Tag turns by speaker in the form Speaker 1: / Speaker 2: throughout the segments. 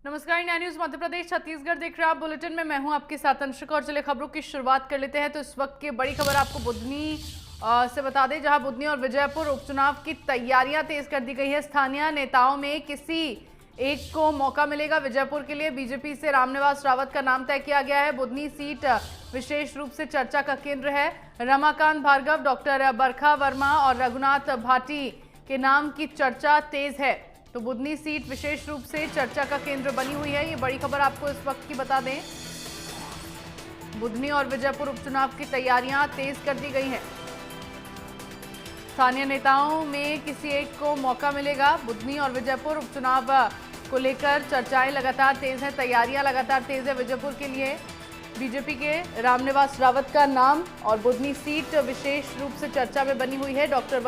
Speaker 1: नमस्कार, India news Madhya Pradesh Chhattisgarh देख रहे हैं आप। बुलेटिन में मैं हूं आपके साथ अंशिका और चले खबरों की शुरुआत कर लेते हैं। तो इस वक्त की बड़ी खबर आपको बुधनी से बता दें, जहां बुधनी और विजयपुर उपचुनाव की तैयारियां तेज कर दी गई है। स्थानीय नेताओं में किसी एक को मौका मिलेगा। विजयपुर के लिए बीजेपी से रामनिवास रावत का नाम तय किया गया है। बुधनी सीट विशेष रूप से चर्चा का केंद्र है। रमाकांत भार्गव, डॉक्टर बरखा वर्मा और रघुनाथ भाटी के नाम की चर्चा तेज है। तो बुधनी सीट विशेष रूप से चर्चा का केंद्र बनी हुई है। ये बड़ी खबर आपको इस वक्त की बता दें। बुधनी और विजयपुर उपचुनाव की तैयारियां तेज कर दी गई हैं। स्थानीय नेताओं में किसी एक को मौका मिलेगा। बुधनी और विजयपुर उपचुनाव को लेकर चर्चाएं लगातार तेज हैं, तैयारियां लगातार तेज है। विजयपुर के लिए बीजेपी के रामनिवास रावत का नाम और बुधनी सीट विशेष रूप से चर्चा में बनी हुई है। डॉक्टर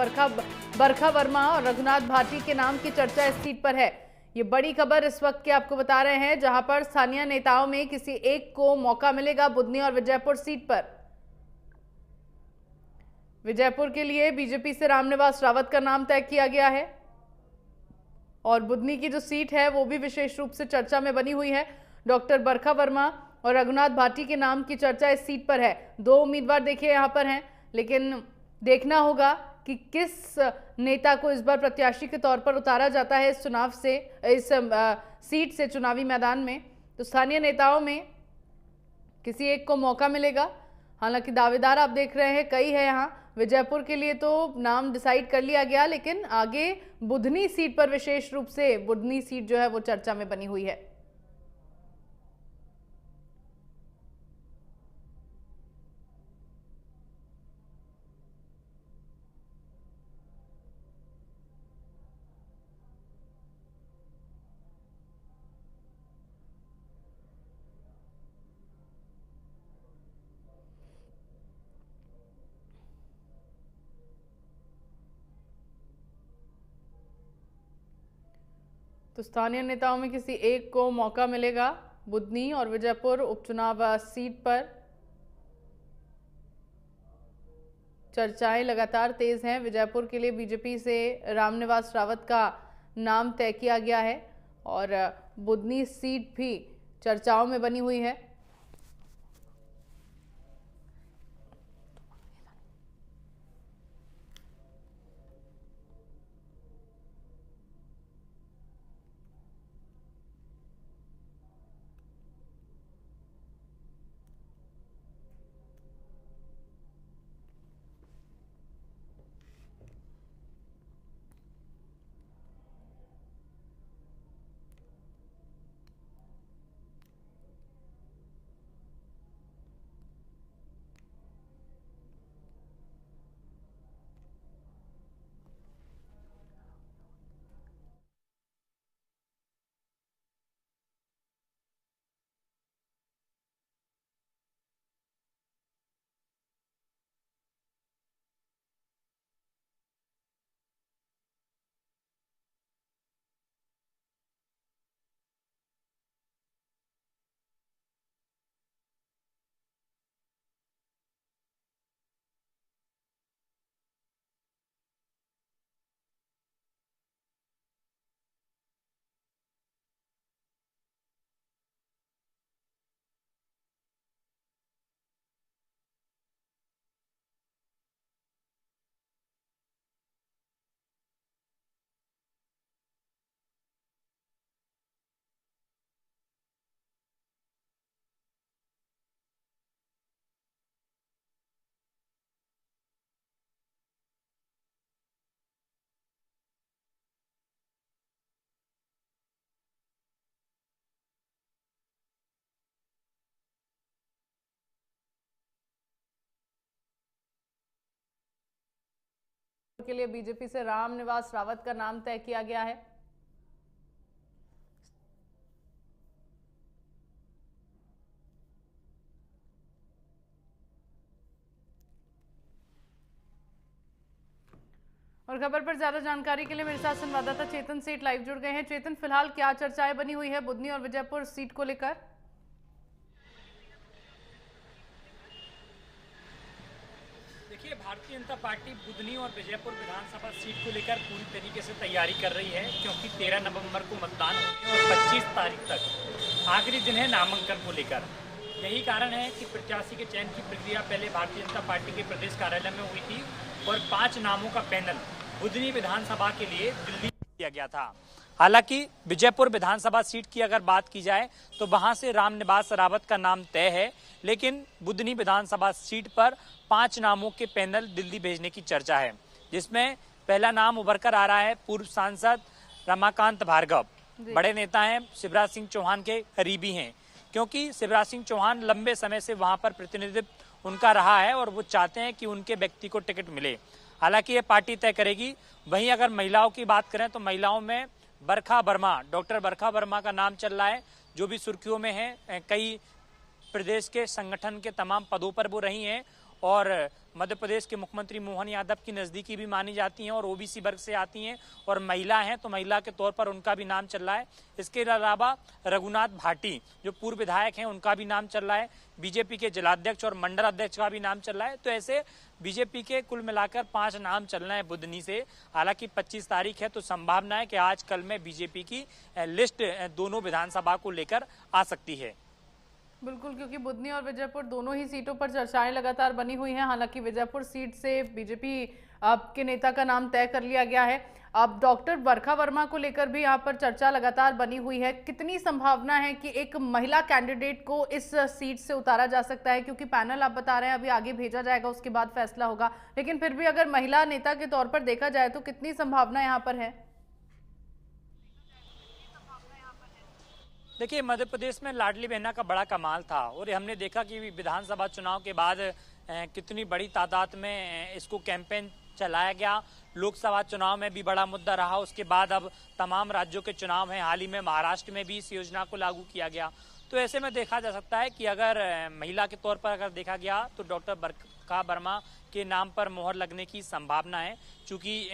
Speaker 1: बरखा वर्मा और रघुनाथ भाटी के नाम की चर्चा इस सीट पर है। ये बड़ी खबर इस वक्त की आपको बता रहे हैं, जहां पर स्थानीय नेताओं में किसी एक को मौका मिलेगा बुधनी और विजयपुर सीट पर। विजयपुर के लिए बीजेपी से रामनिवास रावत का नाम तय किया गया है और बुधनी की जो सीट है वो भी विशेष रूप से चर्चा में बनी हुई है। डॉक्टर बरखा वर्मा और रघुनाथ भाटी के नाम की चर्चा इस सीट पर है। दो उम्मीदवार देखिए यहाँ पर हैं, लेकिन देखना होगा कि किस नेता को इस बार प्रत्याशी के तौर पर उतारा जाता है इस चुनाव से, इस सीट से चुनावी मैदान में। तो स्थानीय नेताओं में किसी एक को मौका मिलेगा। हालांकि दावेदार आप देख रहे हैं कई है यहाँ। विजयपुर के लिए तो नाम डिसाइड कर लिया गया, लेकिन आगे बुधनी सीट पर विशेष रूप से बुधनी सीट जो है वो चर्चा में बनी हुई है। तो स्थानीय नेताओं में किसी एक को मौका मिलेगा बुधनी और विजयपुर उपचुनाव सीट पर। चर्चाएं लगातार तेज हैं। विजयपुर के लिए बीजेपी से रामनिवास रावत का नाम तय किया गया है और बुधनी सीट भी चर्चाओं में बनी हुई है। के लिए बीजेपी से रामनिवास रावत का नाम तय किया गया है। और खबर पर ज्यादा जानकारी के लिए मेरे साथ संवाददाता चेतन सेठ लाइव जुड़ गए हैं। चेतन, फिलहाल क्या चर्चाएं बनी हुई है बुधनी और विजयपुर सीट को लेकर?
Speaker 2: देखिए, भारतीय जनता पार्टी बुधनी और विजयपुर विधानसभा सीट को लेकर पूरी तरीके से तैयारी कर रही है, क्योंकि 13 नवंबर को मतदान होने और 25 तारीख तक आखिरी दिन है नामांकन को लेकर। यही कारण है कि प्रत्याशी के चयन की प्रक्रिया पहले भारतीय जनता पार्टी के प्रदेश कार्यालय में हुई थी और 5 नामों का पैनल बुधनी विधानसभा के लिए दिल्ली किया गया था। हालांकि विजयपुर विधानसभा सीट की अगर बात की जाए तो वहां से रामनिवास रावत का नाम तय है, लेकिन बुधनी विधानसभा सीट पर 5 नामों के पैनल दिल्ली भेजने की चर्चा है, जिसमें पहला नाम उभर कर आ रहा है पूर्व सांसद रमाकांत भार्गव। बड़े नेता हैं, शिवराज सिंह चौहान के करीबी हैं, क्योंकि शिवराज सिंह चौहान लंबे समय से वहां पर प्रतिनिधित्व उनका रहा है और वो चाहते हैं कि उनके व्यक्ति को टिकट मिले। हालांकि ये पार्टी तय करेगी। वहीं अगर महिलाओं की बात करें तो महिलाओं में बरखा वर्मा, डॉक्टर बरखा वर्मा का नाम चल रहा है, जो भी सुर्खियों में है। कई प्रदेश के संगठन के तमाम पदों पर वो रही हैं और मध्य प्रदेश के मुख्यमंत्री मोहन यादव की नज़दीकी भी मानी जाती हैं और ओबीसी वर्ग से आती हैं और महिला हैं, तो महिला के तौर पर उनका भी नाम चल रहा है। इसके अलावा रघुनाथ भाटी जो पूर्व विधायक हैं, उनका भी नाम चल रहा है। बीजेपी के जिलाध्यक्ष और मंडल अध्यक्ष का भी नाम चल रहा है। तो ऐसे बीजेपी के कुल मिलाकर 5 नाम चल रहे हैं बुधनी से। हालांकि 25 तारीख है, तो संभावना है कि आज कल में बीजेपी की लिस्ट दोनों विधानसभा को लेकर आ सकती है।
Speaker 1: बिल्कुल, क्योंकि बुधनी और विजयपुर दोनों ही सीटों पर चर्चाएं लगातार बनी हुई हैं। हालांकि विजयपुर सीट से बीजेपी के नेता का नाम तय कर लिया गया है। अब डॉक्टर बरखा वर्मा को लेकर भी यहाँ पर चर्चा लगातार बनी हुई है। कितनी संभावना है कि एक महिला कैंडिडेट को इस सीट से उतारा जा सकता है, क्योंकि पैनल आप बता रहे हैं अभी आगे भेजा जाएगा, उसके बाद फैसला होगा, लेकिन फिर भी अगर महिला नेता के तौर पर देखा जाए तो कितनी संभावना यहाँ पर है?
Speaker 2: देखिए, मध्य प्रदेश में लाडली बहना का बड़ा कमाल था और हमने देखा कि विधानसभा चुनाव के बाद कितनी बड़ी तादाद में इसको कैंपेन चलाया गया। लोकसभा चुनाव में भी बड़ा मुद्दा रहा। उसके बाद अब तमाम राज्यों के चुनाव हैं, हाल ही में महाराष्ट्र में भी इस योजना को लागू किया गया। तो ऐसे में देखा जा सकता है कि अगर महिला के तौर पर अगर देखा गया तो डॉक्टर बरखा वर्मा के नाम पर मोहर लगने की संभावना है, चूंकि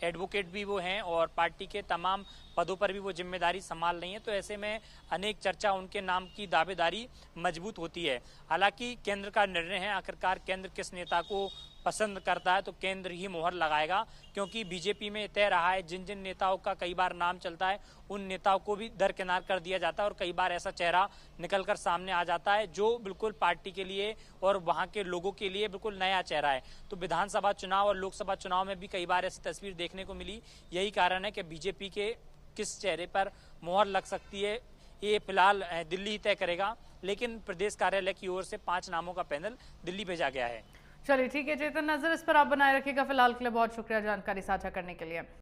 Speaker 2: एडवोकेट भी वो हैं और पार्टी के तमाम पदों पर भी वो जिम्मेदारी संभाल रही हैं। तो ऐसे में अनेक चर्चा उनके नाम की दावेदारी मजबूत होती है। हालांकि केंद्र का निर्णय है, आखिरकार केंद्र किस नेता को पसंद करता है तो केंद्र ही मोहर लगाएगा, क्योंकि बीजेपी में तय रहा है जिन जिन नेताओं का कई बार नाम चलता है उन नेताओं को भी दरकिनार कर दिया जाता है और कई बार ऐसा चेहरा निकलकर सामने आ जाता है जो बिल्कुल पार्टी के लिए और वहां के लोगों के लिए बिल्कुल नया चेहरा है। तो विधानसभा चुनाव और लोकसभा चुनाव में भी कई बार ऐसी तस्वीर देखने को मिली। यही कारण है कि बीजेपी के किस चेहरे पर मोहर लग सकती है ये फिलहाल दिल्ली ही तय करेगा, लेकिन प्रदेश कार्यालय की ओर से 5 नामों का पैनल दिल्ली भेजा गया है।
Speaker 1: चलिए ठीक है चेतन, नजर इस पर आप बनाए रखिएगा। फिलहाल के लिए बहुत शुक्रिया जानकारी साझा करने के लिए।